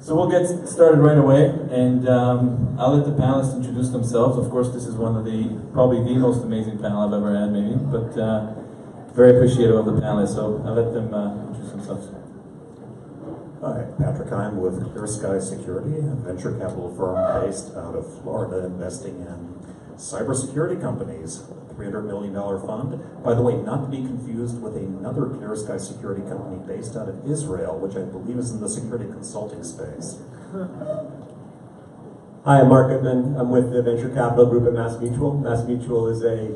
So we'll get started right away, and I'll let the panelists introduce themselves. Of course, this is one of probably the most amazing panel I've ever had, maybe, but very appreciative of the panelists, so I'll let them introduce themselves. Hi, Patrick Heim with ClearSky Security, a venture capital firm based out of Florida, investing in cybersecurity companies. $300 million fund. By the way, not to be confused with another ClearSky Security company based out of Israel, which I believe is in the security consulting space. Hi, I'm Marc Goodman. I'm with the venture capital group at MassMutual. MassMutual is a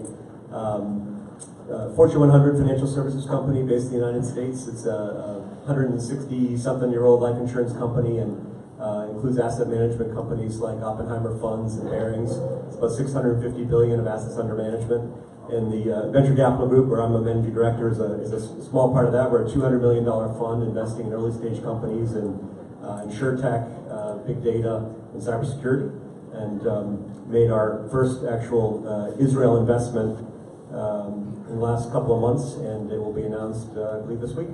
Fortune 100 financial services company based in the United States. It's a 160-something-year-old life insurance company and includes asset management companies like Oppenheimer Funds and Barings. It's about $650 billion of assets under management. And the venture capital group, where I'm a managing director, is a small part of that. We're a $200 million fund investing in early stage companies and insurtech, big data, and cybersecurity. And made our first actual Israel investment in the last couple of months, and it will be announced, I believe, this week.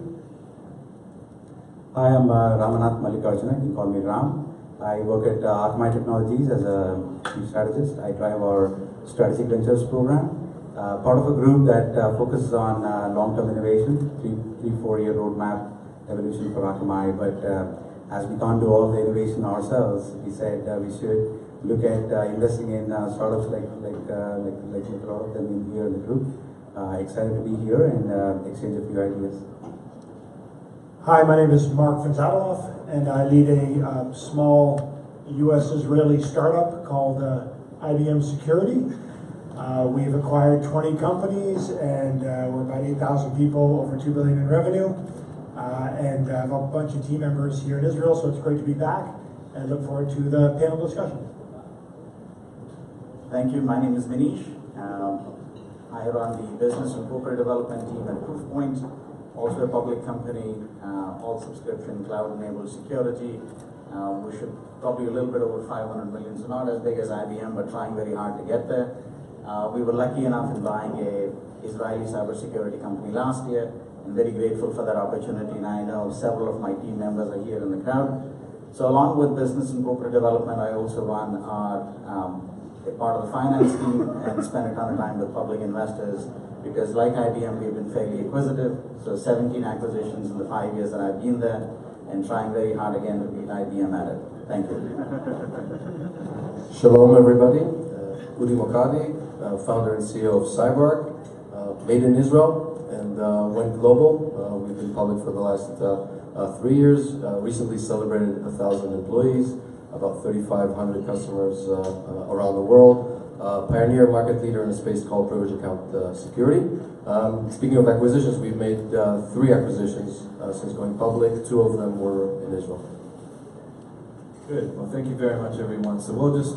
Hi, I'm Ramanath, Mallikarjuna. You can call me Ram. I work at Akamai Technologies as a chief strategist. I drive our strategic ventures program. Part of a group that focuses on long-term innovation, 3-4 year roadmap evolution for Akamai. But as we can't do all the innovation ourselves, we said we should look at investing in startups like a lot of them in here in the group. Excited to be here and exchange a few ideas. Hi, my name is Marc from Zadelhoff, and I lead a small U.S.-Israeli startup called IBM Security. We've acquired 20 companies, and we're about 8,000 people, over $2 billion in revenue, and I have a bunch of team members here in Israel, so it's great to be back, and look forward to the panel discussion. Thank you. My name is Manish. I run the business and corporate development team at Proofpoint. Also a public company, all subscription, cloud-enabled security. We should probably a little bit over 500 million, so not as big as IBM, but trying very hard to get there. We were lucky enough in buying a Israeli cybersecurity company last year, and very grateful for that opportunity, and I know several of my team members are here in the crowd. So along with business and corporate development, I also run a part of the finance team and spend a ton of time with public investors, because like IBM, we've been fairly acquisitive. So 17 acquisitions in the 5 years that I've been there, and trying very hard again to beat IBM at it. Thank you. Shalom, everybody. Mokady, founder and CEO of CyberArk, made in Israel and went global. We've been public for the last 3 years. Recently celebrated 1,000 employees, about 3,500 customers around the world. Pioneer market leader in a space called privilege account security. Speaking of acquisitions, we've made 3 acquisitions since going public. 2 of them were in Israel. Good. Well, thank you very much, everyone. So we'll just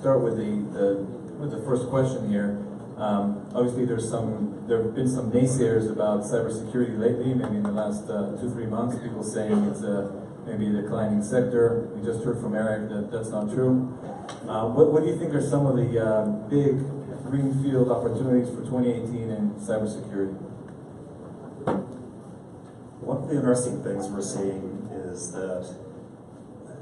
start with the first question here. Obviously, there have been some naysayers about cybersecurity lately. Maybe in the last 2-3 months, people saying it's maybe a declining sector. We just heard from Eric that that's not true. What do you think are some of the big greenfield opportunities for 2018 in cybersecurity? One of the interesting things we're seeing is that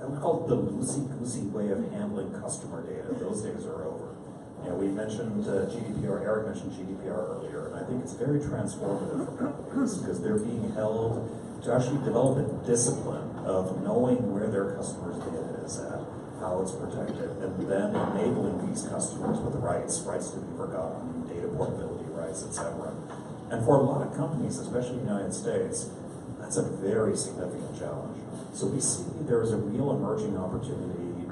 I would call it the loosey-goosey way of handling customer data. Those days are over. You know, we mentioned GDPR, Eric mentioned GDPR earlier, and I think it's very transformative for companies because they're being held to actually develop a discipline of knowing where their customers' data is at, how it's protected, and then enabling these customers with rights to be forgotten, data portability rights, etc. And for a lot of companies, especially in the United States, that's a very significant challenge. So we see there is a real emerging opportunity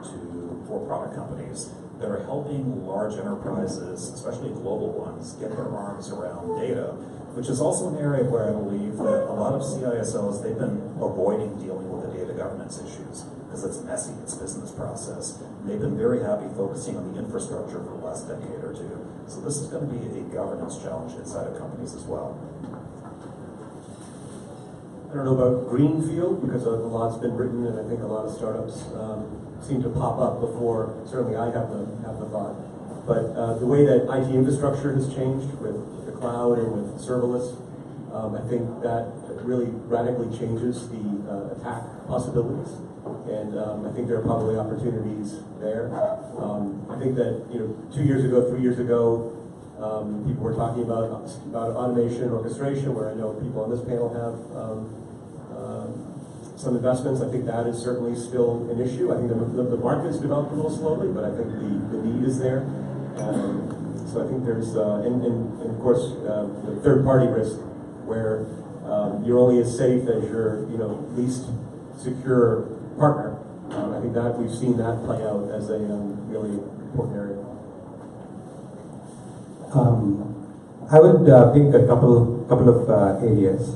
for product companies that are helping large enterprises, especially global ones, get their arms around data, which is also an area where I believe that a lot of CISOs, they've been avoiding dealing with the data governance issues because it's messy, it's business process. They've been very happy focusing on the infrastructure for the last decade or 2. So this is going to be a governance challenge inside of companies as well. I don't know about greenfield, because a lot's been written, and I think a lot of startups seem to pop up before, certainly I have the thought. But the way that IT infrastructure has changed with the cloud and with serverless, I think that really radically changes the attack possibilities, and I think there are probably opportunities there. I think that 2 years ago, 3 years ago, people were talking about automation, orchestration, where I know people on this panel have some investments. I think that is certainly still an issue. I think the market's developed a little slowly, but I think the need is there. So I think there's, and of course, the third-party risk, where you're only as safe as your least secure partner. I think that we've seen that play out as a really important area. I would pick a couple of areas.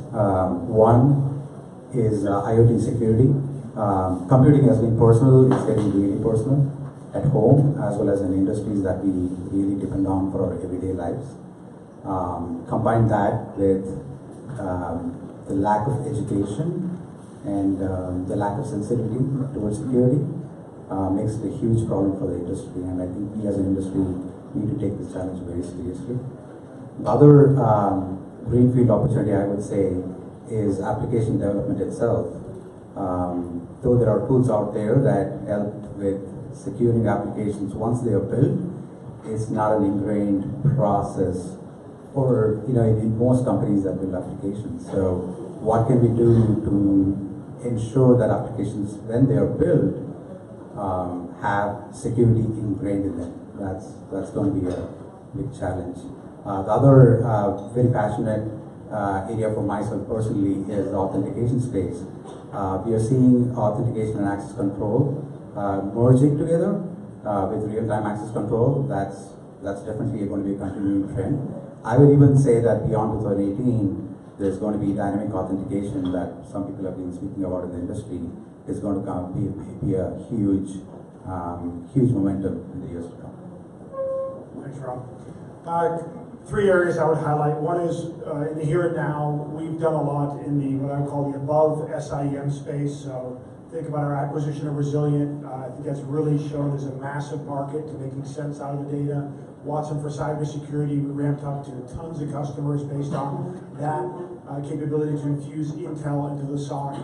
One is IoT security. Computing has been personal, it's getting really personal at home as well as in industries that we really depend on for our everyday lives. Combine that with the lack of education and the lack of sensitivity towards security makes it a huge problem for the industry, and I think we as an industry need to take this challenge very seriously. The other greenfield opportunity, I would say, is application development itself. Though there are tools out there that help with securing applications once they are built, it's not an ingrained process for in most companies that build applications. So what can we do to ensure that applications, when they are built, have security ingrained in them? That's going to be a big challenge. The other very passionate area for myself personally is the authentication space. We are seeing authentication and access control merging together with real-time access control. That's definitely going to be a continuing trend. I would even say that beyond 2018, there's going to be dynamic authentication that some people have been speaking about in the industry is going to be a huge momentum in the years to come. Thanks, Rob. Three areas I would highlight. One is in the here and now. We've done a lot in the what I would call the above SIEM space. So think about our acquisition of Resilient. I think that's really shown as a massive market to making sense out of the data. Watson for cybersecurity, we ramped up to tons of customers based on that capability to infuse intel into the SOC.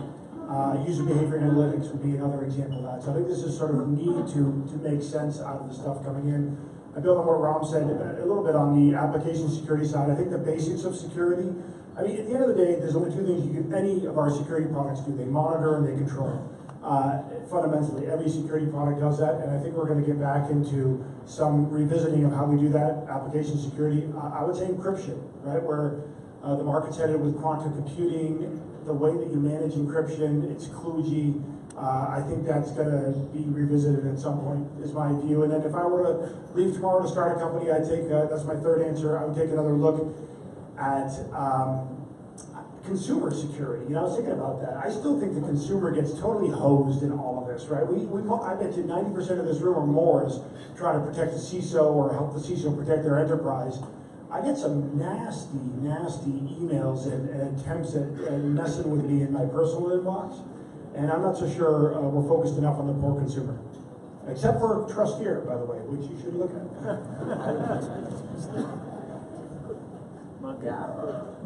User behavior analytics would be another example of that. So I think this is sort of need to make sense out of the stuff coming in. I build on what Ram said a little bit on the application security side. I think the basics of security, I mean, at the end of the day, there's only two things any of our security products do. They monitor and they control. Fundamentally, every security product does that, and I think we're going to get back into some revisiting of how we do that. Application security, I would say encryption, right? Where the market's headed with quantum computing, the way that you manage encryption, it's kludgy. I think that's going to be revisited at some point, is my view. And then if I were to leave tomorrow to start a company, I'd take, that's my third answer, I would take another look at consumer security. I was thinking about that. I still think the consumer gets totally hosed in all of this, right? I bet you 90% of this room or more is trying to protect the CISO or help the CISO protect their enterprise. I get some nasty, nasty emails and attempts at messing with me in my personal inbox. And I'm not so sure we're focused enough on the poor consumer. Except for Trusteer, by the way, which you should look at. Yeah,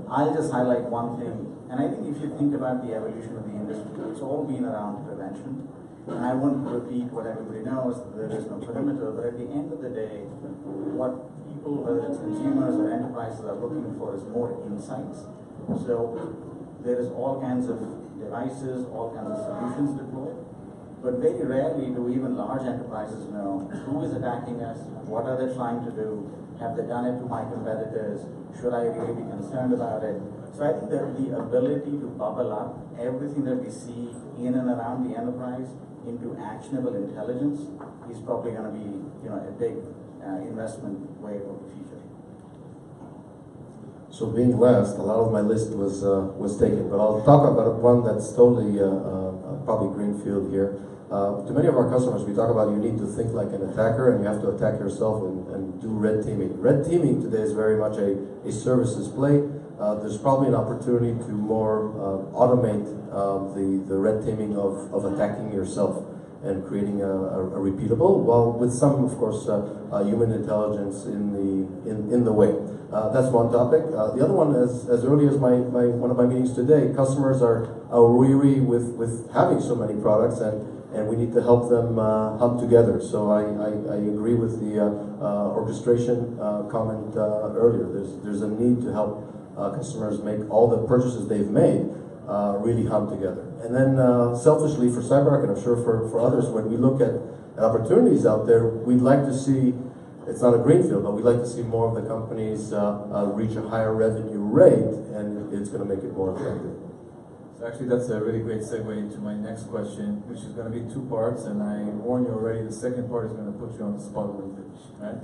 I'll just highlight one thing. And I think if you think about the evolution of the industry, it's all been around prevention. And I won't repeat what everybody knows, that there is no perimeter, but at the end of the day, what people, whether it's consumers or enterprises, are looking for is more insights. So there is all kinds of devices, all kinds of solutions deployed, but very rarely do even large enterprises know who is attacking us, what are they trying to do, have they done it to my competitors, should I really be concerned about it? So I think that the ability to bubble up everything that we see in and around the enterprise into actionable intelligence is probably going to be a big investment wave of the future. So being last, a lot of my list was taken, but I'll talk about one that's totally probably greenfield here. To many of our customers, we talk about you need to think like an attacker and you have to attack yourself and do red teaming. Red teaming today is very much a services play. There's probably an opportunity to more automate the red teaming of attacking yourself. and creating a repeatable, while with some, of course, human intelligence in the way. That's one topic. The other one, as early as one of my meetings today, customers are weary with having so many products, and we need to help them hum together. So I agree with the orchestration comment earlier. There's a need to help customers make all the purchases they've made really hum together. And then selfishly for CyberArk, and I'm sure for others, when we look at opportunities out there, we'd like to see, it's not a greenfield, but we'd like to see more of the companies reach a higher revenue rate, and it's going to make it more effective. So actually, that's a really great segue into my next question, which is going to be two parts, and I warn you already, the second part is going to put you on the spot a little bit, right?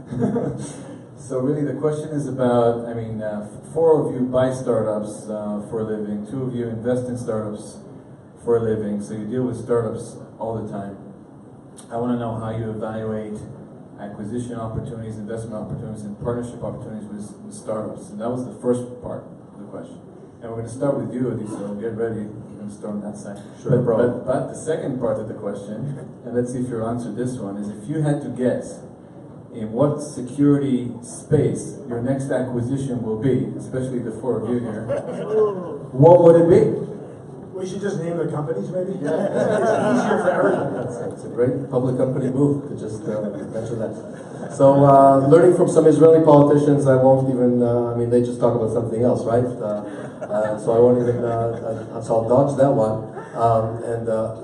So really the question is about, I mean, 4 of you buy startups for a living, 2 of you invest in startups for a living, so you deal with startups all the time. I want to know how you evaluate acquisition opportunities, investment opportunities, and partnership opportunities with startups. And that was the first part of the question. And we're going to start with you, Adi, so get ready. We're going to start on that side. Sure, but the second part of the question, and let's see if you answer this one, is if you had to guess in what security space your next acquisition will be, especially the 4 of you here, what would it be? We should just name the companies, maybe? Yeah. It's easier for everyone. It's a great public company move to just mention that. So, learning from some Israeli politicians, I won't even, I mean, they just talk about something else, right? So I won't even, so I'll dodge that one.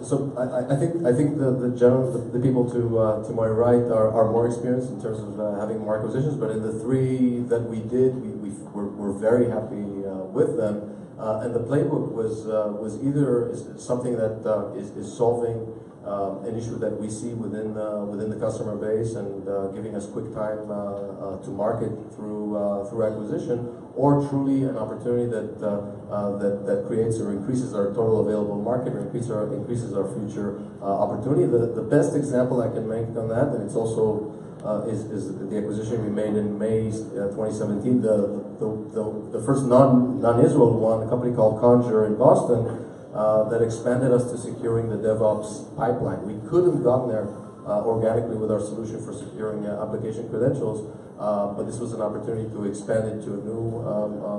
So I think the people to my right are more experienced in terms of having more acquisitions, but in the 3 that we did, we're very happy with them. And the playbook was either something that is solving an issue that we see within the customer base and giving us quick time to market through acquisition, or truly an opportunity that creates or increases our total available market, or increases our future opportunity. The best example I can make on that, and it's also is the acquisition we made in May 2017, the first non-Israel one, a company called Conjure in Boston, that expanded us to securing the DevOps pipeline. We couldn't have gotten there organically with our solution for securing application credentials, but this was an opportunity to expand into a new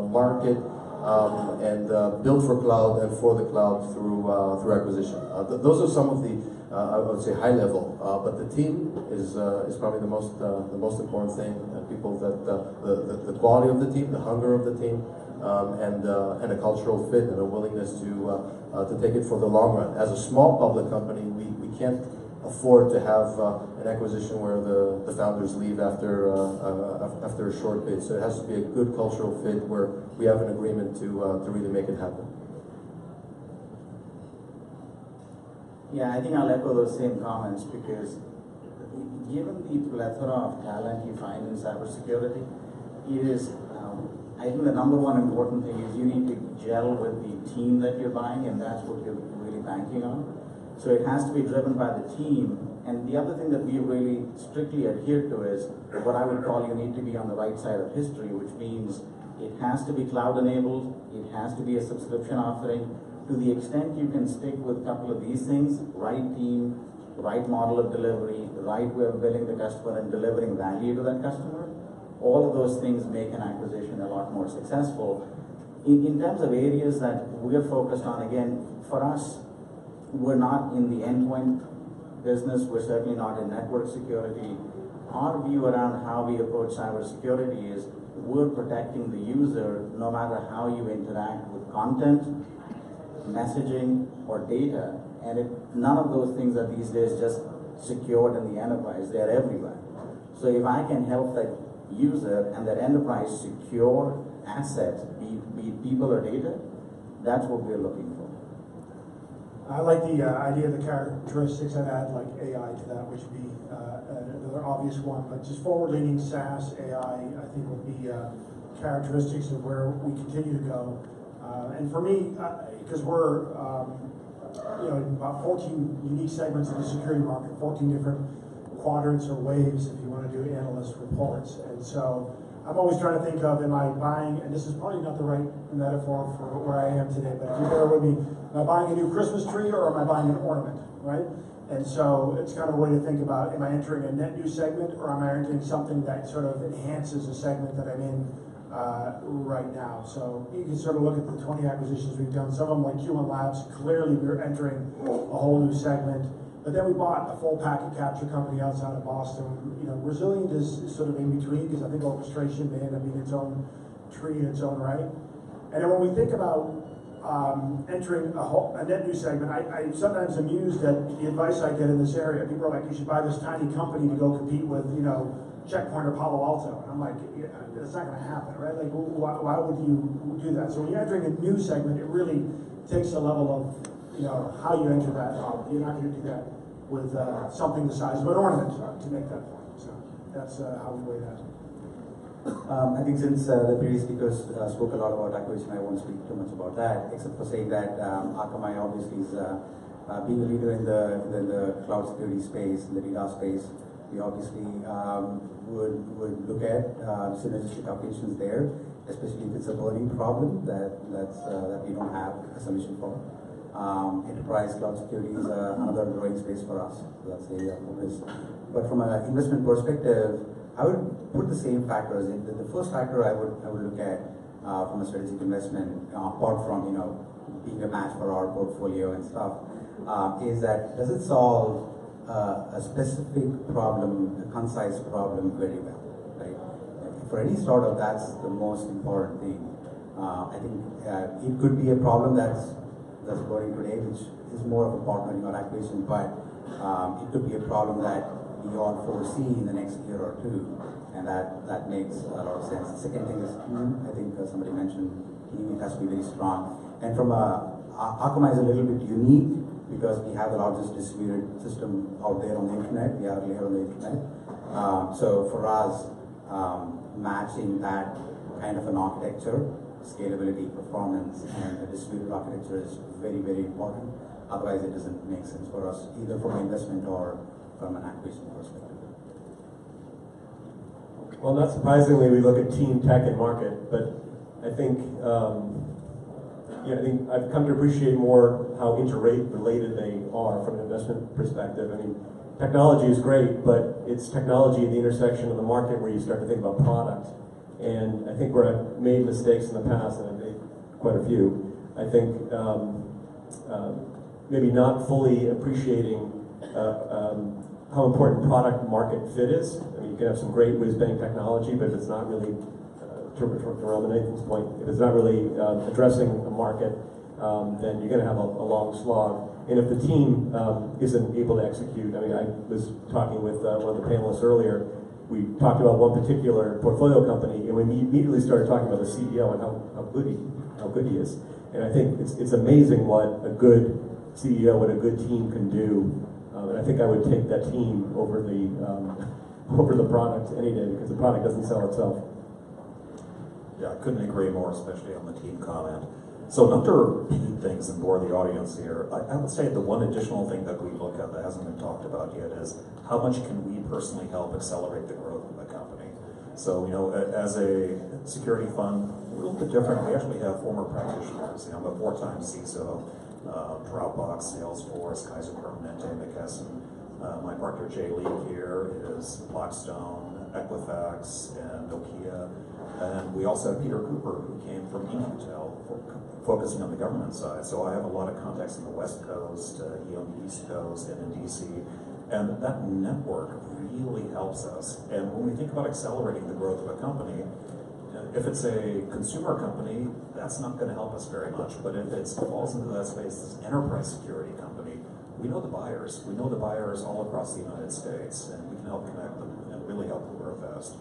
market and build for cloud and for the cloud through acquisition. Those are some of the I would say high level, but the team is probably the most important thing. People that the quality of the team, the hunger of the team, and a cultural fit and a willingness to take it for the long run. As a small public company, we can't afford to have an acquisition where the founders leave after a short bit. So it has to be a good cultural fit where we have an agreement to really make it happen. Yeah, I think I'll echo those same comments, because given the plethora of talent you find in cybersecurity, it is, I think the number one important thing is you need to gel with the team that you're buying, and that's what you're really banking on. So it has to be driven by the team. And the other thing that we really strictly adhere to is what I would call you need to be on the right side of history, which means it has to be cloud enabled, it has to be a subscription offering. To the extent you can stick with a couple of these things, right team, right model of delivery, right way of billing the customer and delivering value to that customer, all of those things make an acquisition a lot more successful. In terms of areas that we're focused on, again, for us, we're not in the endpoint business, we're certainly not in network security. Our view around how we approach cybersecurity is we're protecting the user no matter how you interact with content, messaging, or data, and none of those things are these days just secured in the enterprise, they're everywhere. So if I can help that user and that enterprise secure assets, be it people or data, that's what we're looking for. I like the idea of the characteristics. I'd add like AI to that, which would be another obvious one, but just forward-leaning SaaS, AI, I think will be characteristics of where we continue to go. And for me, because we're in about 14 unique segments of the security market, 14 different quadrants or waves, if you want to do analyst reports. And so I'm always trying to think of, am I buying, and this is probably not the right metaphor for where I am today, but if you bear with me, am I buying a new Christmas tree or am I buying an ornament, right? And so it's kind of a way to think about, am I entering a net new segment, or am I entering something that sort of enhances a segment that I'm in right now? So you can sort of look at the 20 acquisitions we've done. Some of them, like Q1 Labs, clearly we're entering a whole new segment. But then we bought a full packet capture company outside of Boston. You know, Resilient is sort of in between, because I think orchestration may end up being its own tree in its own right. And then when we think about entering a net new segment, I sometimes amused at the advice I get in this area. People are like, you should buy this tiny company to go compete with, you know, Checkpoint or Palo Alto. And I'm like, yeah, that's not going to happen, right? Like, why would you do that? So when you're entering a new segment, it really takes a level of, you know, how you enter that. You're not going to do that with something the size of an ornament to make that point. So that's how we weigh that. I think since the previous speakers spoke a lot about acquisition, I won't speak too much about that, except for saying that Akamai obviously is being a leader in the cloud security space, in the data space. We obviously would look at synergistic applications there, especially if it's a burning problem that we don't have a solution for. Enterprise cloud security is another growing space for us. So that's the focus. But from an investment perspective, I would put the same factors in. The first factor I would look at from a strategic investment, apart from, you know, being a match for our portfolio and stuff, is that does it solve a specific problem, a concise problem very well, right? For any startup, that's the most important thing. I think it could be a problem that's burning today, which is more of a partnering or acquisition, but it could be a problem that we all foresee in the next year or two, and that makes a lot of sense. The second thing is team. I think somebody mentioned team. It has to be very strong. And from Akamai is a little bit unique because we have the largest distributed system out there on the internet. We are a layer on the internet. So for us, matching that kind of an architecture, scalability, performance, and a distributed architecture is very, very important. Otherwise, it doesn't make sense for us, either from an investment or from an acquisition perspective. Well, not surprisingly, we look at team, tech, and market, but I think I think I've come to appreciate more how interrelated they are from an investment perspective. I mean, technology is great, but it's technology at the intersection of the market where you start to think about product. And I think where I've made mistakes in the past, and I've made quite a few, I think maybe not fully appreciating how important product market fit is. I mean, you can have some great whiz-bang technology, but if it's not really, to Ramanath's point, if it's not really addressing the market, then you're going to have a long slog. And if the team isn't able to execute, I mean, I was talking with one of the panelists earlier. We talked about one particular portfolio company, and we immediately started talking about the CEO and how good he is. And I think it's amazing what a good CEO, what a good team can do. And I think I would take that team over the product any day, because the product doesn't sell itself. Yeah, I couldn't agree more, especially on the team comment. So not to repeat things and bore the audience here, I would say the one additional thing that we look at that hasn't been talked about yet is how much can we personally help accelerate the growth of the company. So, you know, as a security fund, we're a little bit different. We actually have former practitioners. You know, I'm a 4-time CISO, Dropbox, Salesforce, Kaiser Permanente, McKesson. My partner Jay Lee here is Blackstone, Equifax, and Nokia. And we also have Peter Cooper, who came from Intel, focusing on the government side. So I have a lot of contacts on the West Coast, he on the East Coast, and in DC. And that network really helps us. And when we think about accelerating the growth of a company, if it's a consumer company, that's not going to help us very much. But if it falls into that space, this enterprise security company, we know the buyers. We know the buyers all across the United States, and we can help connect them and really help them grow fast.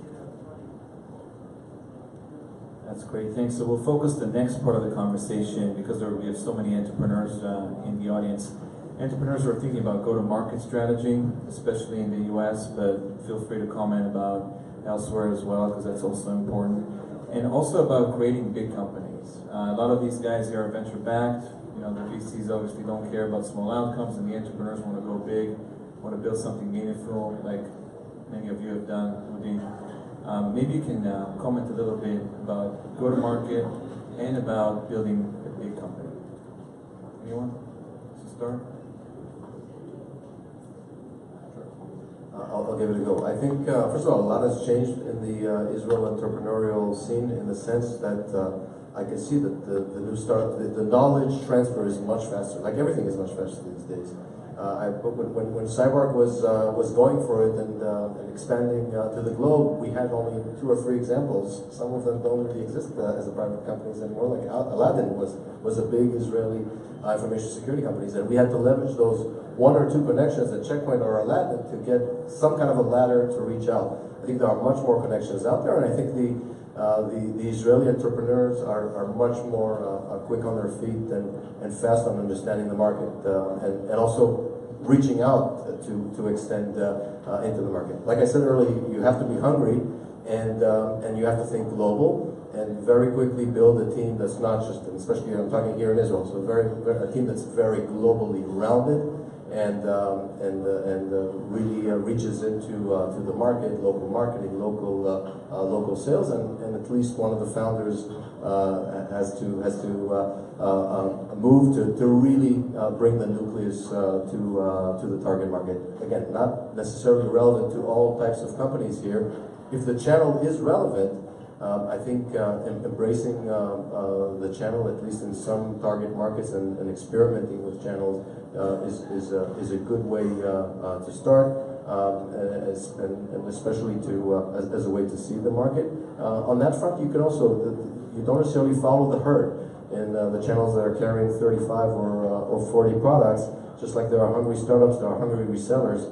That's great, thanks. So we'll focus the next part of the conversation, because we have so many entrepreneurs in the audience. Entrepreneurs who are thinking about go-to-market strategy, especially in the US, but feel free to comment about elsewhere as well, because that's also important. And also about creating big companies. A lot of these guys here are venture-backed. You know, the VCs obviously don't care about small outcomes, and the entrepreneurs want to go big, want to build something meaningful, like many of you have done, Udin. Maybe you can comment a little bit about go-to-market and about building a big company. Anyone? To start? I'll give it a go. I think, first of all, a lot has changed in the Israel entrepreneurial scene in the sense that I can see that the new start, the knowledge transfer is much faster. Like everything is much faster these days. When CyberArk was going for it and expanding to the globe, we had only 2 or 3 examples. Some of them don't really exist as a private companies anymore. Like Aladdin was a big Israeli information security company, and we had to leverage those 1 or 2 connections at Checkpoint or Aladdin to get some kind of a ladder to reach out. I think there are much more connections out there, and I think the Israeli entrepreneurs are much more quick on their feet and fast on understanding the market and also reaching out to extend into the market. Like I said earlier, you have to be hungry and you have to think global and very quickly build a team that's not just, especially I'm talking here in Israel, so a team that's very globally rounded and really reaches into to the market, local marketing, local sales, and at least one of the founders has to move to really bring the nucleus to the target market. Again, not necessarily relevant to all types of companies here. If the channel is relevant, I think embracing the channel, at least in some target markets, and experimenting with channels is a good way to start, and especially as a way to see the market. On that front, you can also, you don't necessarily follow the herd in the channels that are carrying 35 or 40 products. Just like there are hungry startups, there are hungry resellers.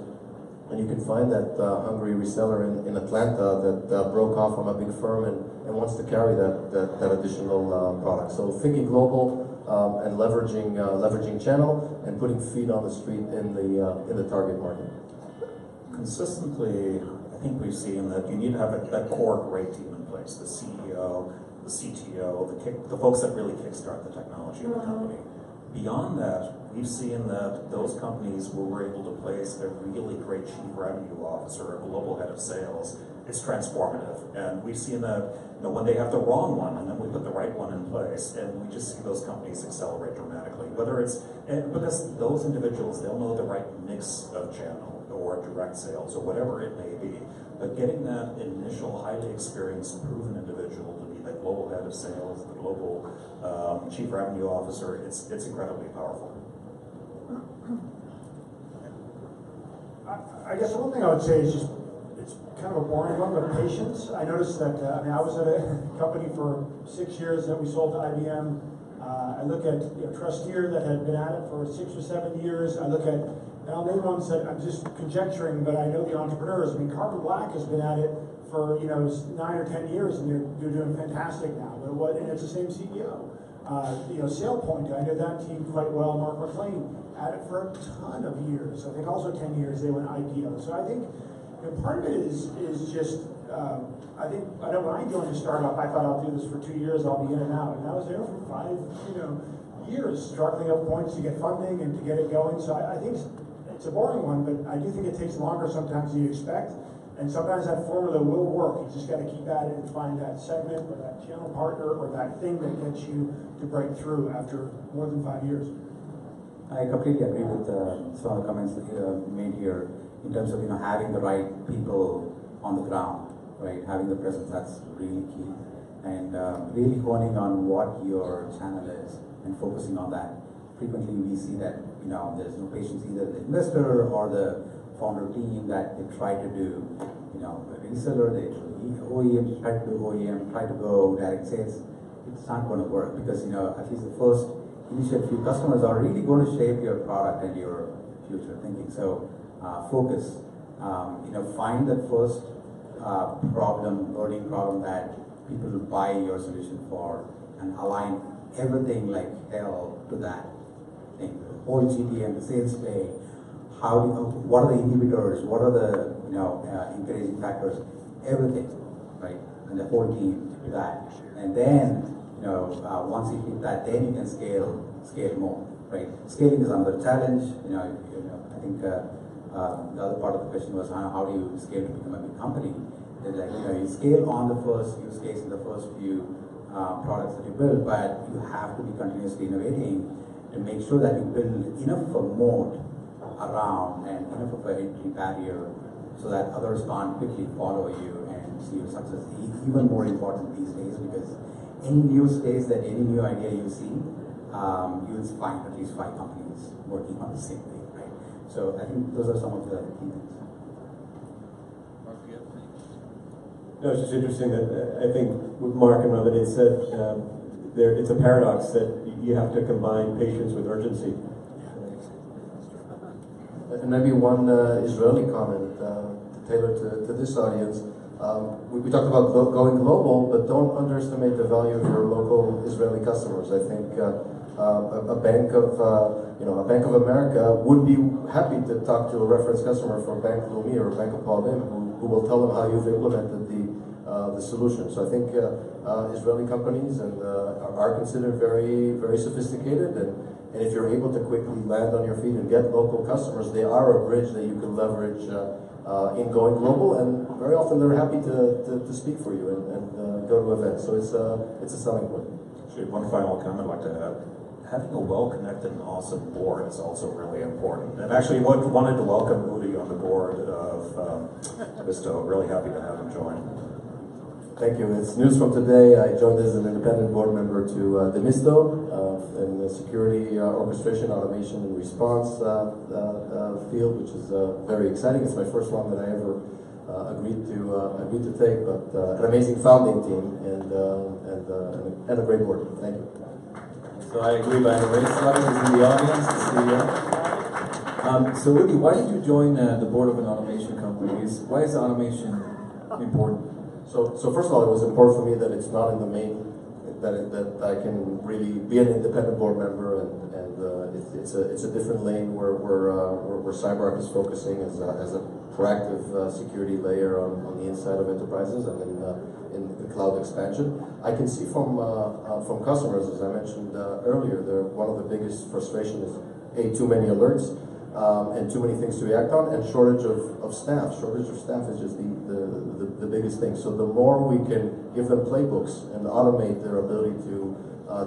And you can find that hungry reseller in Atlanta that broke off from a big firm and wants to carry that additional product. So thinking global and leveraging channel and putting feet on the street in the target market. Consistently, I think we've seen that you need to have that core great team in place: the CEO, the CTO, the folks that really kickstart the technology of the company. Beyond that, we've seen that those companies where we're able to place a really great chief revenue officer, a global head of sales, it's transformative. And we've seen that when they have the wrong one and then we put the right one in place, and we just see those companies accelerate dramatically. Whether it's because those individuals, they'll know the right mix of channel or direct sales or whatever it may be. But getting that initial highly experienced, proven individual to be the global head of sales, the global chief revenue officer, it's incredibly powerful. I guess one thing I would say is just, it's kind of a boring one, but patience. I noticed that, I was at a company for 6 years that we sold to IBM. I look at Trusteer that had been at it for 6 or 7 years. I look at, and I'll name ones that I'm just conjecturing, but I know the entrepreneurs. I mean, Carbon Black has been at it for 9 or 10 years, and they're doing fantastic now. And it's the same CEO. SailPoint, I know that team quite well. Marc McLean at it for a ton of years. I think also 10 years they went IPO. So I think part of it is just, I know when I joined a startup, I thought I'll do this for 2 years, I'll be in and out. And I was there for 5 years, struggling up points to get funding and to get it going. So I think it's a boring one, but I do think it takes longer sometimes than you expect. And sometimes that formula will work. You just got to keep at it and find that segment or that channel partner or that thing that gets you to break through after more than 5 years. I completely agree with some of the comments that you made here in terms of having the right people on the ground, right? Having the presence, that's really key, and really honing on what your channel is and focusing on that. Frequently, we see that there's no patience, either the investor or the founder team, that they try to do a reseller, they do OEM, try to do OEM, try to go direct sales. It's not going to work because at least the first initial few customers are really going to shape your product and your future thinking. So focus, find that first burning problem that people will buy your solution for, and align everything like hell to that thing. The whole GTM, the sales play, what are the inhibitors, what are the encouraging factors, everything, right? And the whole team to that. And then once you hit that, then you can scale more, right? Scaling is another challenge. I think the other part of the question was how do you scale to become a big company? You scale on the first use case in the first few products that you build, but you have to be continuously innovating to make sure that you build enough of a moat around and enough of an entry barrier so that others can't quickly follow you and see your success. Even more important these days, because any new space, that any new idea you see, you'll find at least 5 companies working on the same thing, right? So I think those are some of the key things. No, it's just interesting that I think what Marc and Ramanath said, it's a paradox that you have to combine patience with urgency. And maybe one Israeli comment tailored to this audience. We talked about going global, but don't underestimate the value of your local Israeli customers. I think a Bank of America would be happy to talk to a reference customer from Bank Leumi or Bank of Paulim who will tell them how you've implemented the solution. So I think Israeli companies are considered very, very sophisticated, and if you're able to quickly land on your feet and get local customers, they are a bridge that you can leverage in going global, and very often they're happy to speak for you and go to events. So it's a selling point. Actually, one final comment I'd like to add. Having a well-connected and awesome board is also really important. And actually, wanted to welcome Udi on the board of Visto. Really happy to have him join. Thank you. It's news from today. I joined as an independent board member to the Misto in the security orchestration, automation, and response field, which is very exciting. It's my first one that I ever agreed to take, but an amazing founding team and a great board. Thank you. So I agree, by the way. Sarin is in the audience, the CEO. So Udi, why did you join the board of an automation company? Why is automation important? So first of all, it was important for me that it's not in the main, that I can really be an independent board member, and it's a different lane where CyberArk is focusing as a proactive security layer on the inside of enterprises and in the cloud expansion. I can see from customers, as I mentioned earlier, one of the biggest frustrations is too many alerts. And too many things to react on, and shortage of staff. Shortage of staff is just the biggest thing. So the more we can give them playbooks and automate their ability to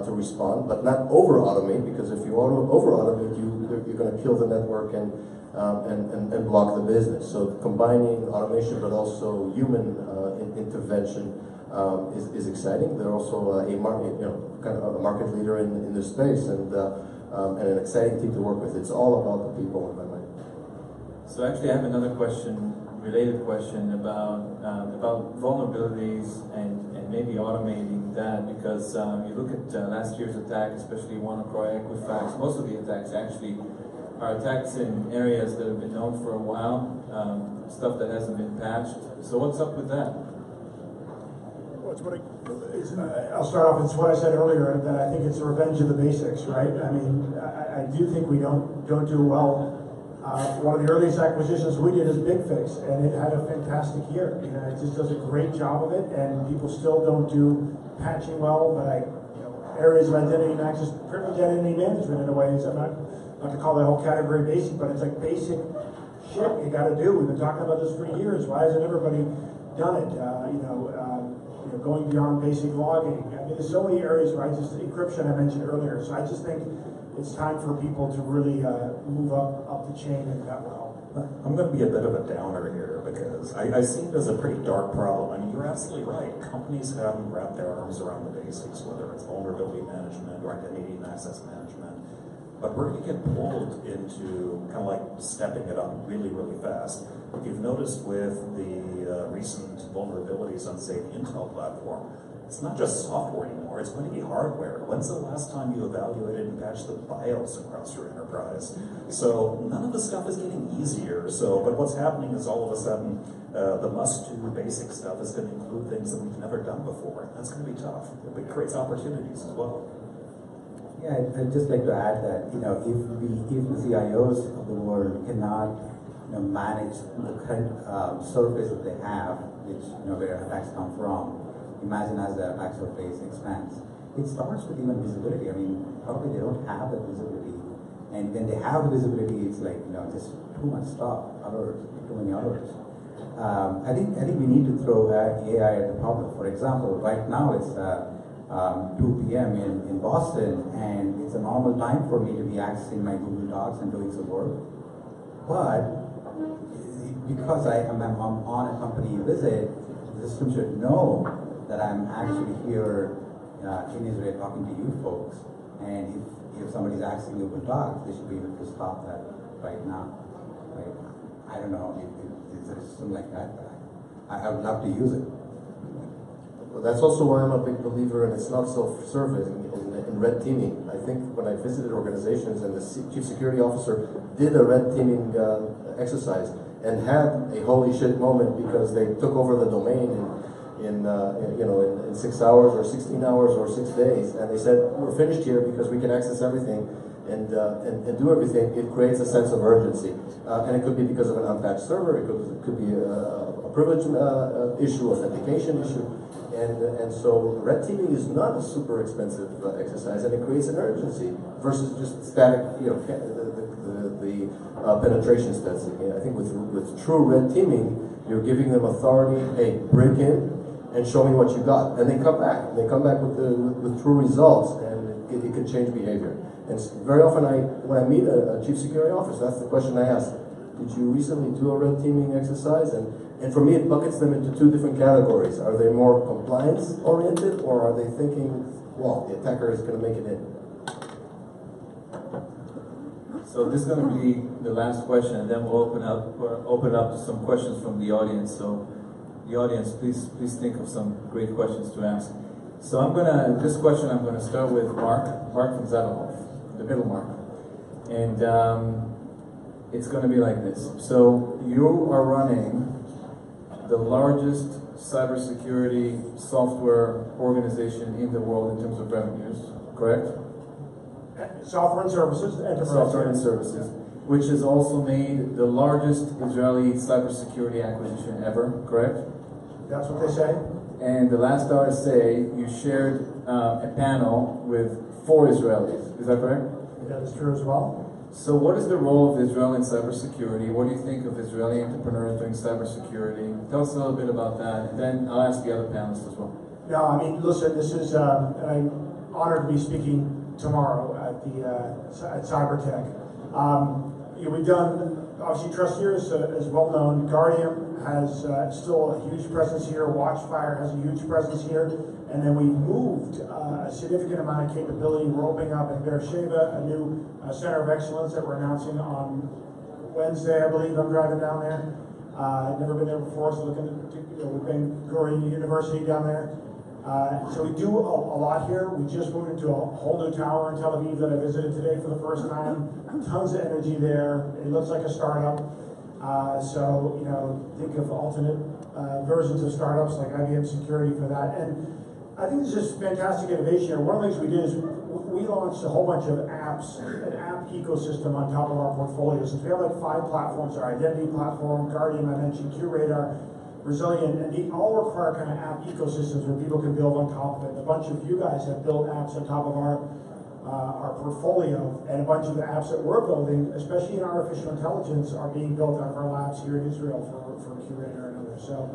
respond, but not over-automate, because if you over-automate, you're going to kill the network and block the business. So combining automation but also human intervention is exciting. They're also kind of a market leader in this space, and an exciting team to work with. It's all about the people in my mind. So actually, I have another related question about vulnerabilities and maybe automating that, because you look at last year's attack, especially WannaCry, Equifax. Most of the attacks actually are attacks in areas that have been known for a while, stuff that hasn't been patched. So what's up with that? I'll start off with what I said earlier, that I think it's a revenge of the basics, right? I mean, I do think we don't do well. One of the earliest acquisitions we did is BigFix, and it had a fantastic year. You know, it just does a great job of it, and people still don't do patching well. But areas of identity and access privilege, identity management in a way is, I'm not to call that whole category basic, but it's like basic shit you got to do. We've been talking about this for years. Why hasn't everybody done it? Going beyond basic logging. I mean, there's so many areas, right? Just encryption I mentioned earlier. So I just think it's time for people to really move up the chain and that well. I'm going to be a bit of a downer here, because I see it as a pretty dark problem. I mean, you're absolutely right. Companies haven't wrapped their arms around the basics, whether it's vulnerability management or identity and access management. But we're going to get pulled into kind of like stepping it up really, really fast. If you've noticed with the recent vulnerabilities on, say, the Intel platform, it's not just software anymore, it's going to be hardware. When's the last time you evaluated and patched the BIOS across your enterprise? So none of the stuff is getting easier. But what's happening is all of a sudden, the must-do basic stuff is going to include things that we've never done before. That's going to be tough. It creates opportunities as well. Yeah, I'd just like to add that, if the CIOs of the world cannot manage the current surface that they have, which where attacks come from, imagine as the attack surface expands. It starts with even visibility. I mean, probably they don't have that visibility, and when they have the visibility, it's like just too much stuff, too many others. I think we need to throw AI at the problem. For example, right now it's 2 p.m. in Boston, and it's a normal time for me to be accessing my Google Docs and doing some work. But because I'm on a company visit, the system should know that I'm actually here in Israel talking to you folks. And if somebody's asking you to talk, they should be able to stop that right now. Right? I don't know if there's a system like that, but I would love to use it. Well, that's also why I'm a big believer, and it's not self-serving in red teaming. I think when I visited organizations and the chief security officer did a red teaming exercise and had a holy shit moment because they took over the domain in 6 hours or 16 hours or 6 days, and they said we're finished here because we can access everything and do everything. It creates a sense of urgency, and it could be because of an unpatched server. It could be a privilege issue, authentication issue. And so red teaming is not a super expensive exercise, and it creates an urgency versus just static, the penetration stats. I think with true red teaming, you're giving them authority. Hey, break in and show me what you got, and they come back. They come back with true results, and it can change behavior. And very often, when I meet a chief security officer, that's the question I ask: did you recently do a red teaming exercise? And for me, it buckets them into two different categories. Are they more compliance-oriented, or are they thinking, well, the attacker is going to make it in? So this is going to be the last question, and then we'll open up to some questions from the audience. So the audience, please think of some great questions to ask. So this question I'm going to start with Marc from Zadelhoff, the middle Marc. And it's going to be like this. So you are running the largest cybersecurity software organization in the world in terms of revenues, correct? Software and services, enterprise. Software and services, which has also made the largest Israeli cybersecurity acquisition ever, correct? That's what they say. And the last RSA, you shared a panel with 4 Israelis, is that correct? That is true as well. So what is the role of Israel in cybersecurity? What do you think of Israeli entrepreneurs doing cybersecurity? Tell us a little bit about that, and then I'll ask the other panelists as well. No, I mean, listen, this is, I'm honored to be speaking tomorrow at CyberTech. We've done, obviously, Trustier is well known. Guardian has still a huge presence here. Watchfire has a huge presence here. And then we moved a significant amount of capability. We're opening up in Beersheba a new center of excellence that we're announcing on Wednesday, I believe. I'm driving down there. I've never been there before, so looking at with Ben Gurion University down there. So we do a lot here. We just moved into a whole new tower in Tel Aviv that I visited today for the first time. Tons of energy there. It looks like a startup. So, think of alternate versions of startups like IBM Security for that. And I think this is fantastic innovation here. One of the things we did is we launched a whole bunch of apps, an app ecosystem on top of our portfolio. Since we have like 5 platforms, our identity platform, Guardian, I mentioned, QRadar, Resilient, and they all require kind of app ecosystems where people can build on top of it. A bunch of you guys have built apps on top of our portfolio, and a bunch of the apps that we're building, especially in artificial intelligence, are being built out of our labs here in Israel for QRadar and others. So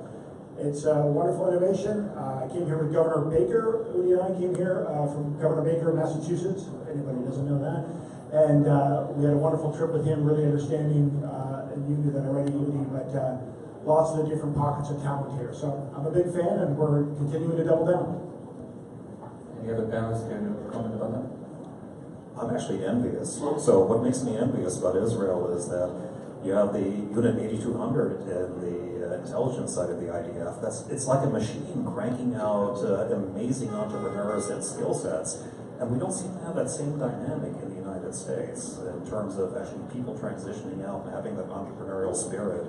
it's a wonderful innovation. I came here with Governor Baker. Udi and I came here from Governor Baker of Massachusetts, if anybody doesn't know that. And we had a wonderful trip with him, really understanding, and you knew that already, Udi, but lots of the different pockets of talent here. So I'm a big fan, and we're continuing to double down. Any other panelists care to comment about that? I'm actually envious. So what makes me envious about Israel is that you have the Unit 8200 in the intelligence side of the IDF. It's like a machine cranking out amazing entrepreneurs and skill sets, and we don't seem to have that same dynamic in the United States in terms of actually people transitioning out and having that entrepreneurial spirit.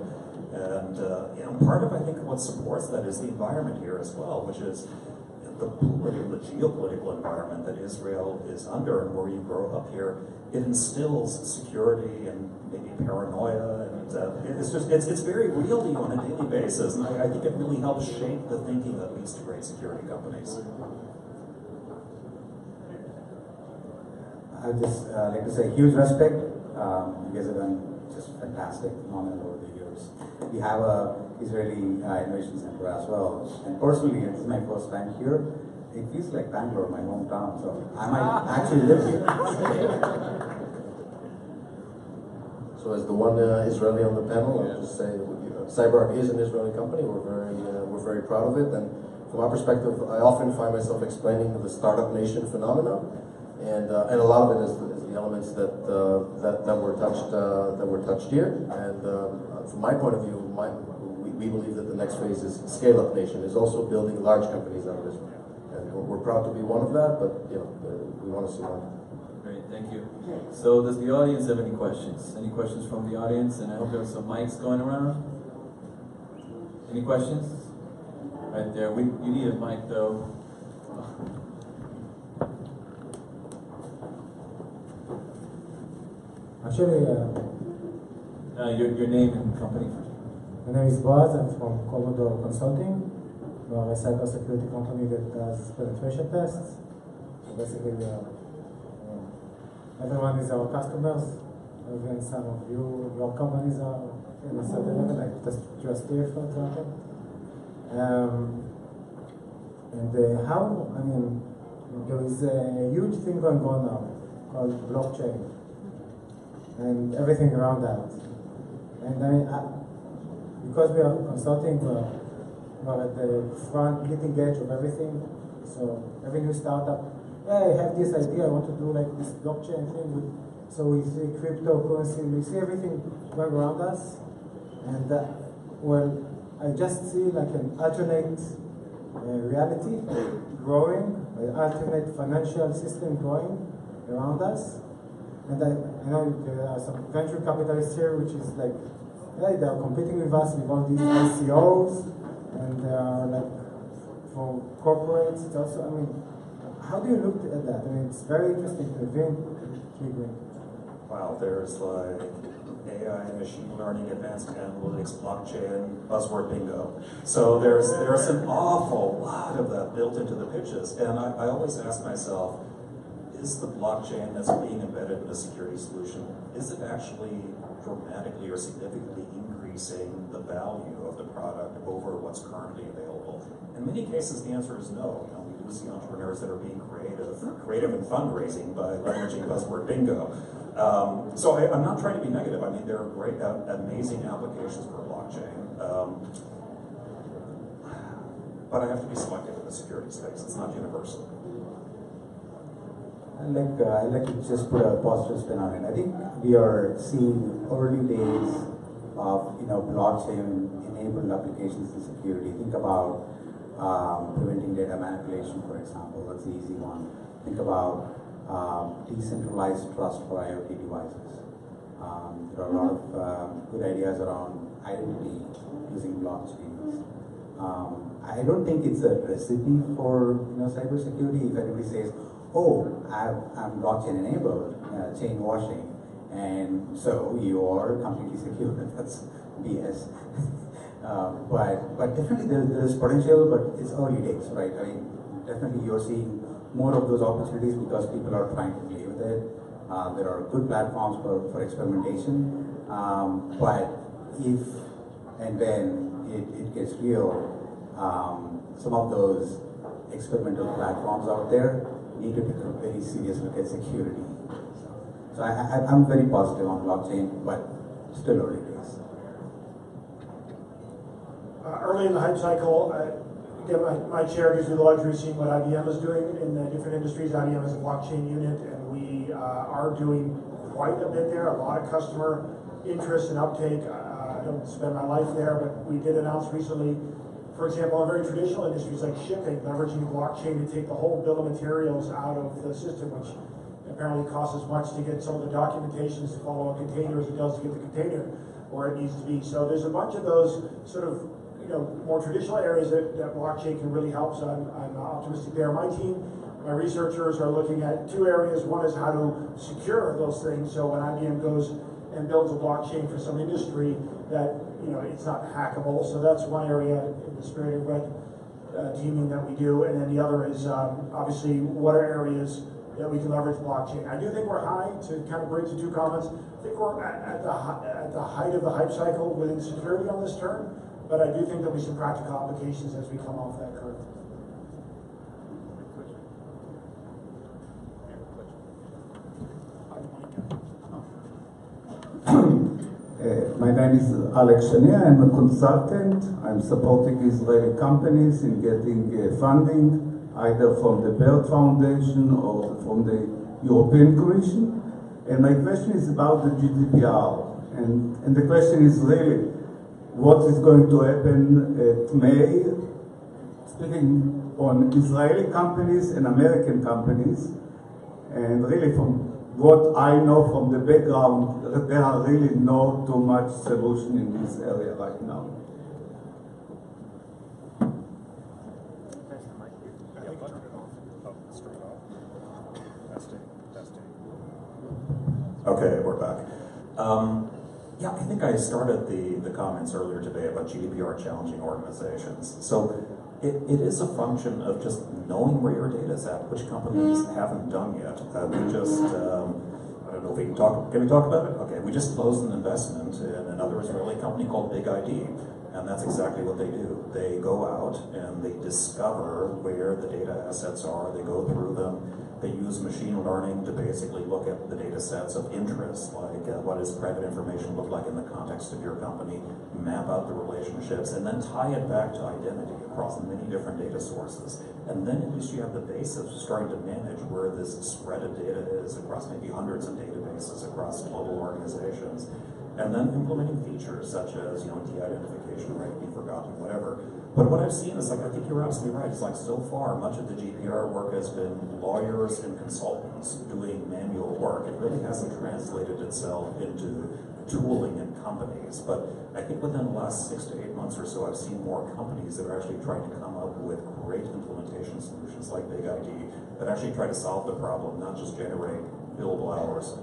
And part of, I think, what supports that is the environment here as well, which is the geopolitical environment that Israel is under, and where you grow up here. It instills security and maybe paranoia, and it's very real to you on a daily basis. And I think it really helps shape the thinking that leads to great security companies. I would just like to say huge respect. You guys have done just fantastic, phenomenal over the years. We have a Israeli Innovation Center as well. And personally, this is my first time here. It feels like Bangalore, my hometown, so I might actually live here. So as the one Israeli on the panel, I'll just say that CyberArk is an Israeli company. We're very proud of it. And from our perspective, I often find myself explaining the startup nation phenomenon, and a lot of it is the elements that were touched here. And from my point of view, we believe that the next phase is scale-up nation, is also building large companies out of Israel. And we're proud to be one of that, but we want to see more. Great, thank you. So does the audience have any questions? Any questions from the audience? And I hope there's some mics going around. Any questions? Right there. You need a mic though. Actually, Your name and company first. my name is Boaz. I'm from Commodore Consulting. We are a cybersecurity company that does penetration tests. So basically, everyone is our customers. Even some of your companies are in a certain level, like Just Here, for example. There is a huge thing going on now called blockchain and everything around that. And because we are consulting, we're at the front, leading edge of everything. So every new startup, hey, I have this idea, I want to do like this blockchain thing. So we see cryptocurrency, we see everything going around us. And I just see like an alternate reality growing, an alternate financial system growing around us. And I know there are some venture capitalists here, which is like, hey, they are competing with us with all these ICOs, and they are like, for corporates, it's also, how do you look at that? It's very interesting, very intriguing. Wow, there's like AI, machine learning, advanced analytics, blockchain, buzzword bingo. So there's an awful lot of that built into the pitches. And I always ask myself, is the blockchain that's being embedded in a security solution, is it actually dramatically or significantly increasing the value of the product over what's currently available? In many cases, the answer is no. We do see entrepreneurs that are being creative in fundraising by leveraging buzzword bingo. So I'm not trying to be negative. There are great, amazing applications for blockchain. But I have to be selective in the security space. It's not universal. I'd like to just put a positive spin on it. I think we are seeing early days of blockchain-enabled applications in security. Think about preventing data manipulation, for example. That's the easy one. Think about decentralized trust for IoT devices. There are a lot of good ideas around identity using blockchains. I don't think it's a recipe for cybersecurity. If anybody says, "Oh, I'm blockchain enabled, chain washing, and so you are completely secure," that's BS. But definitely there is potential, but it's early days, right? Definitely you're seeing more of those opportunities because people are trying to play with it. There are good platforms for experimentation, but if and when it gets real, some of those experimental platforms out there need to take a very serious look at security. So I'm very positive on blockchain, but still early days. Early in the hype cycle, again, my chair gives me the luxury of seeing what IBM is doing in different industries. IBM has a blockchain unit, and we are doing quite a bit there. A lot of customer interest and uptake. I don't spend my life there, but we did announce recently, for example, in very traditional industries like shipping, leveraging blockchain to take the whole bill of materials out of the system, which apparently costs as much to get some of the documentations to follow a container as it does to get the container where it needs to be. So there's a bunch of those sort of more traditional areas that blockchain can really help. So I'm optimistic there. My team, my researchers are looking at two areas. One is how to secure those things. So when IBM goes and builds a blockchain for some industry, that it's not hackable. So that's one area in the spirit of red teaming that we do. And then the other is obviously what are areas that we can leverage blockchain. I do think we're high, to kind of bridge the two comments. I think we're at the height of the hype cycle within security on this turn, but I do think there'll be some practical applications as we come off that curve. My name is Alex Shania. I'm a consultant. I'm supporting Israeli companies in getting funding, either from the Bird Foundation or from the European Commission. And my question is about the GDPR. And the question is really, what is going to happen at May, speaking on Israeli companies and American companies, and really from what I know from the background, there are really not too much solution in this area right now. Okay, we're back. Yeah, I think I started the comments earlier today about GDPR challenging organizations. So it is a function of just knowing where your data is at, which companies haven't done yet. We just, I don't know if we can talk about it? Okay, we just closed an investment in another Israeli company called Big ID, and that's exactly what they do. They go out and they discover where the data assets are, they go through them, they use machine learning to basically look at the data sets of interest, like what does private information look like in the context of your company, map out the relationships, and then tie it back to identity across many different data sources. And then at least you have the base of starting to manage where this spread of data is across maybe hundreds of databases across global organizations. And then implementing features such as, de-identification, right, be forgotten, whatever. But what I've seen is, I think you're absolutely right. It's so far, much of the GDPR work has been lawyers and consultants doing manual work. It really hasn't translated itself into tooling in companies. But I think within the last 6 to 8 months or so, I've seen more companies that are actually trying to come up with great implementation solutions like Big ID that actually try to solve the problem, not just generate billable hours.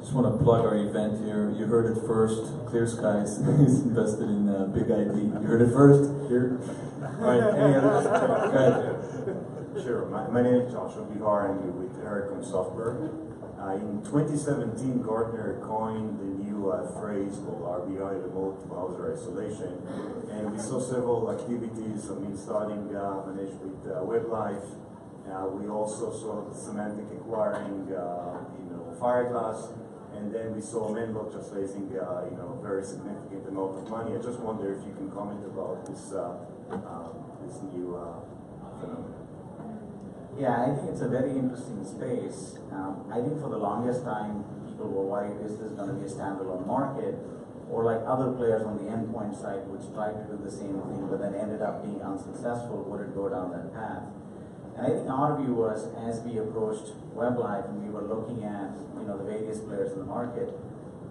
Just want to plug our event here. You heard it first. ClearSky is invested in Big ID. You heard it first here. All right. Any others? Go ahead. Sure. My name is Joshua Bihar. I'm with Ericom Software. In 2017, Gartner coined the new phrase called RBI, Remote Browser Isolation, and we saw several activities. Starting Manish with WebLife. We also saw Semantic acquiring, Fireglass. And then we saw Menlo just raising, a very significant amount of money. I just wonder if you can comment about this new phenomenon. Yeah, I think it's a very interesting space. I think for the longest time, people were worried, is this going to be a standalone market? Or like other players on the endpoint side, which tried to do the same thing, but then ended up being unsuccessful, would it go down that path? And I think our view was, as we approached WebLife and we were looking at the various players in the market,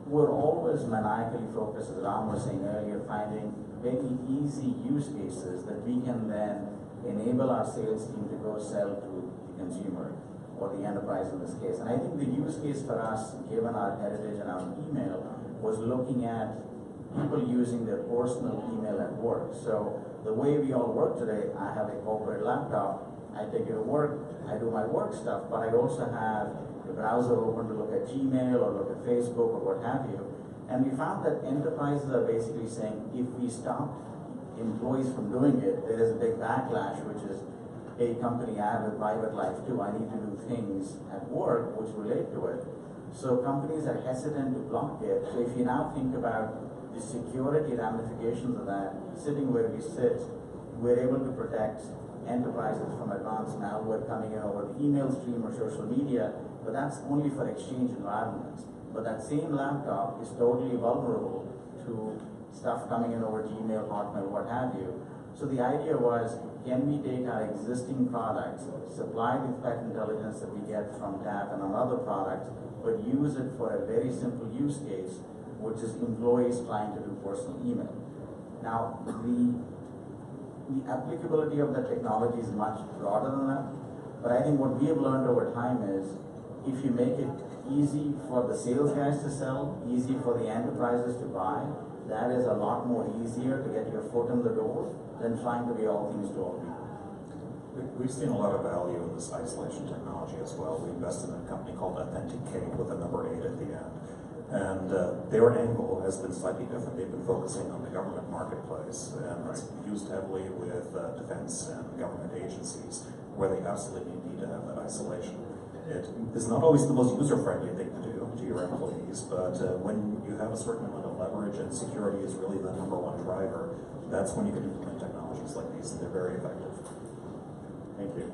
we're always maniacally focused, as Ram was saying earlier, finding very easy use cases that we can then enable our sales team to go sell to the consumer or the enterprise in this case. And I think the use case for us, given our heritage and our email, was looking at people using their personal email at work. So the way we all work today, I have a corporate laptop, I take it to work, I do my work stuff, but I also have the browser open to look at Gmail or look at Facebook or what have you. And we found that enterprises are basically saying, if we stop employees from doing it, there is a big backlash, which is, hey, company, I have a private life too. I need to do things at work which relate to it. So companies are hesitant to block it. So if you now think about the security ramifications of that, sitting where we sit, we're able to protect enterprises from advanced malware coming in over the email stream or social media, but that's only for exchange environments. But that same laptop is totally vulnerable to stuff coming in over Gmail, Hotmail, what have you. So the idea was, can we take our existing products, supply the threat intelligence that we get from TAP and on other products, but use it for a very simple use case, which is employees trying to do personal email. Now, the applicability of the technology is much broader than that, but I think what we have learned over time is, if you make it easy for the sales guys to sell, easy for the enterprises to buy, that is a lot more easier to get your foot in the door than trying to be all things to all people. We've seen a lot of value in this isolation technology as well. We invested in a company called Authenticate with a number 8 at the end. And their angle has been slightly different. They've been focusing on the government marketplace, and it's used heavily with defense and government agencies, where they absolutely need to have that isolation. It is not always the most user-friendly thing to do, to your employees, but when you have a certain amount of leverage and security is really the number one driver, that's when you can implement technologies like these, and they're very effective. Thank you.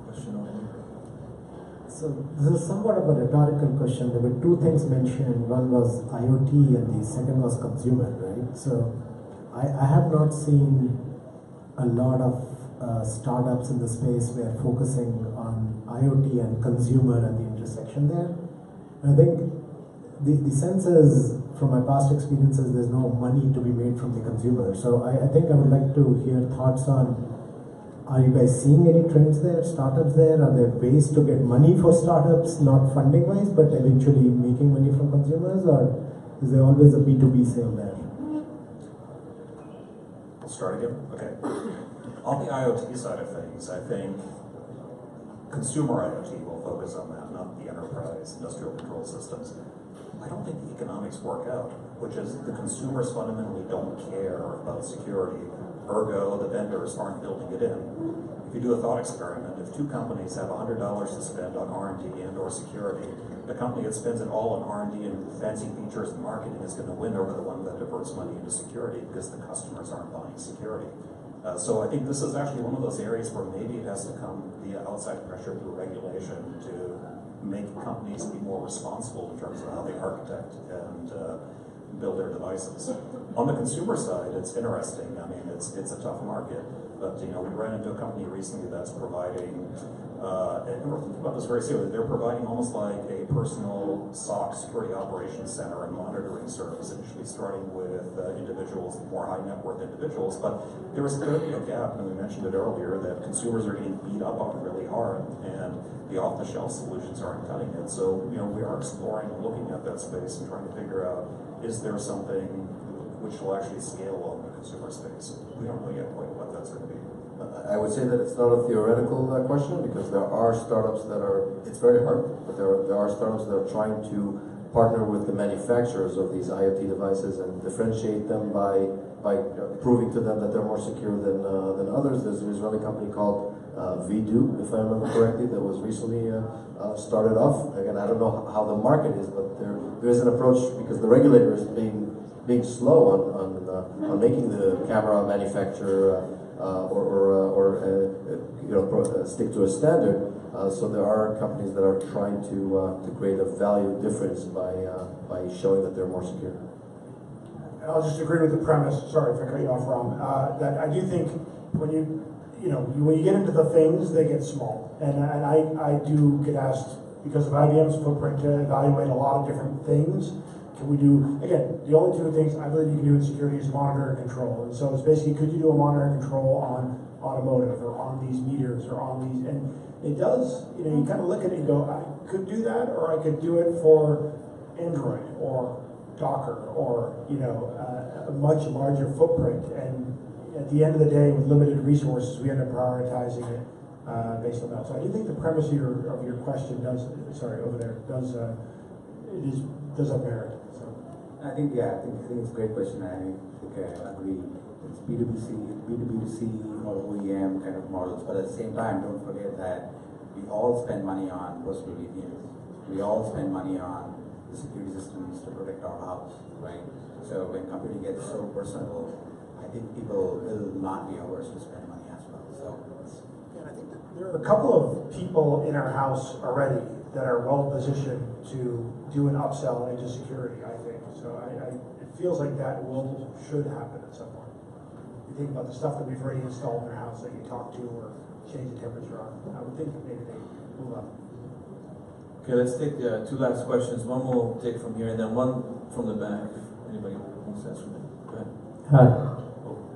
Question over here. So this is somewhat of a rhetorical question. There were two things mentioned. One was IoT and the second was consumer, right? So I have not seen a lot of startups in the space where focusing on IoT and consumer and the intersection there. And I think the sense is, from my past experiences, there's no money to be made from the consumer. So I think I would like to hear thoughts on, are you guys seeing any trends there, startups there? Are there ways to get money for startups, not funding wise, but eventually making money from consumers? Or is there always a B2B sale there? I'll start again. Okay. On the IoT side of things, I think consumer IoT will focus on that, not the enterprise industrial control systems. I don't think the economics work out, which is the consumers fundamentally don't care about security. Ergo, the vendors aren't building it in. If you do a thought experiment, if two companies have $100 to spend on R&D and or security, the company that spends it all on R&D and fancy features and marketing is going to win over the one that diverts money into security because the customers aren't buying security. So I think this is actually one of those areas where maybe it has to come via outside pressure through regulation to make companies be more responsible in terms of how they architect and build their devices. On the consumer side, it's interesting. I mean, it's a tough market, but we ran into a company recently that's providing, and we're thinking about this very seriously. They're providing almost like a personal SOC security operations center and monitoring service, initially starting with individuals, more high net worth individuals. But there is clearly a gap, and we mentioned it earlier, that consumers are getting beat up on really hard, and the off-the-shelf solutions aren't cutting it. So we are exploring and looking at that space and trying to figure out, is there something which will actually scale well in the consumer space? We don't know yet quite what that's going to be. I would say that it's not a theoretical question, because there are startups that are, it's very hard, but there are startups that are trying to partner with the manufacturers of these IoT devices and differentiate them by proving to them that they're more secure than others. There's an Israeli company called Vdo, if I remember correctly, that was recently started off. Again, I don't know how the market is, but there is an approach, because the regulator is being slow on making the camera manufacturer stick to a standard. So there are companies that are trying to create a value difference by showing that they're more secure. And I'll just agree with the premise. Sorry if I cut you off, Ram. That I do think when when you get into the things, they get small. And I do get asked, because of IBM's footprint, to evaluate a lot of different things. Can we do, again, the only two things I believe you can do in security is monitor and control. And so it's basically, could you do a monitor and control on automotive or on these meters or on these, and it does, you kind of look at it and go, I could do that, or I could do it for Android or Docker or, a much larger footprint. And at the end of the day, with limited resources, we end up prioritizing it based on that. So I do think the premise of your question does have merit. So I think it's a great question. I think I agree. It's B2B2C or OEM kind of models, but at the same time, don't forget that we all spend money on personal VPNs. We all spend money on the security systems to protect our house, right? So when computing gets so personal, I think people will not be averse to spend money as well. So I think that there are a couple of people in our house already that are well positioned to do an upsell into security, I think. So it feels like that should happen at some point. You think about the stuff that we've already installed in our house that you talk to or change the temperature on. I would think maybe they move up. Okay, let's take two last questions. One we'll take from here, and then one from the back. If anybody wants to answer that. Go ahead. Hi.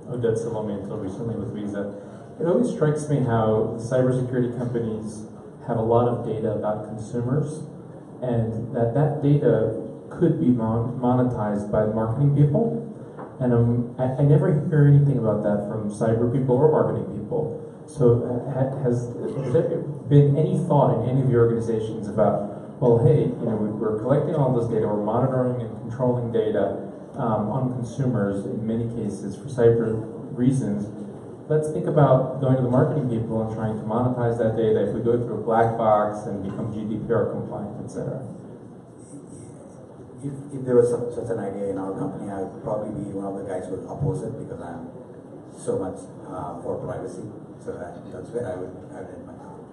Odette Salome until recently with Visa. It always strikes me how cybersecurity companies have a lot of data about consumers, and that data could be monetized by marketing people. And I never hear anything about that from cyber people or marketing people. So has there been any thought in any of your organizations about, well, hey, we're collecting all this data, we're monitoring and controlling data on consumers in many cases for cyber reasons. Let's think about going to the marketing people and trying to monetize that data if we go through a black box and become GDPR compliant, etc. if there was such an idea in our company, I would probably be one of the guys who would oppose it because I'm so much for privacy. So that's where I would end my comment.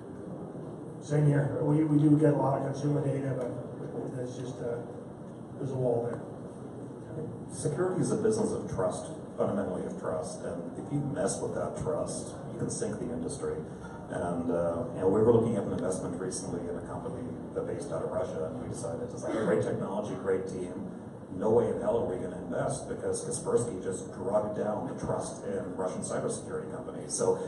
Same here. We do get a lot of consumer data, but there's just there's a wall there. Security is a business of trust, fundamentally of trust, and if you mess with that trust, you can sink the industry. And we were looking at an investment recently in a company based out of Russia, and we decided it's like great technology, great team. No way in hell are we going to invest because Kaspersky just drugged down the trust in Russian cybersecurity companies. So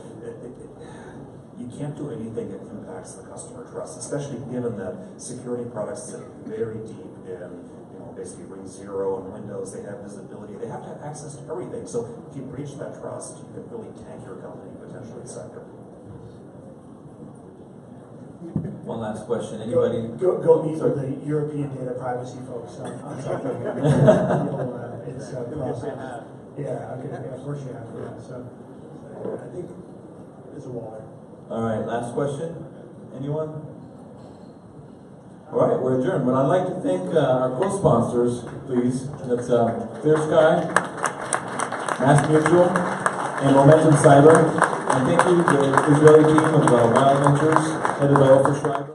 you can't do anything that impacts the customer trust, especially given that security products sit very deep in basically Ring 0 and Windows. They have visibility. They have to have access to everything. So if you breach that trust, you can really tank your company, potentially sector. One last question. Anybody? Go meet with the European data privacy folks on something. It's process. Yeah, okay, yeah, of course you have. Yeah. So I think there's a wall there. All right, last question. Anyone? All right, we're adjourned. Well, I'd like to thank our co-sponsors, please. That's ClearSky, MassMutual, and Momentum Cyber. And thank you, the Israeli team of MassMutual Ventures, headed by Ofer Schreiber.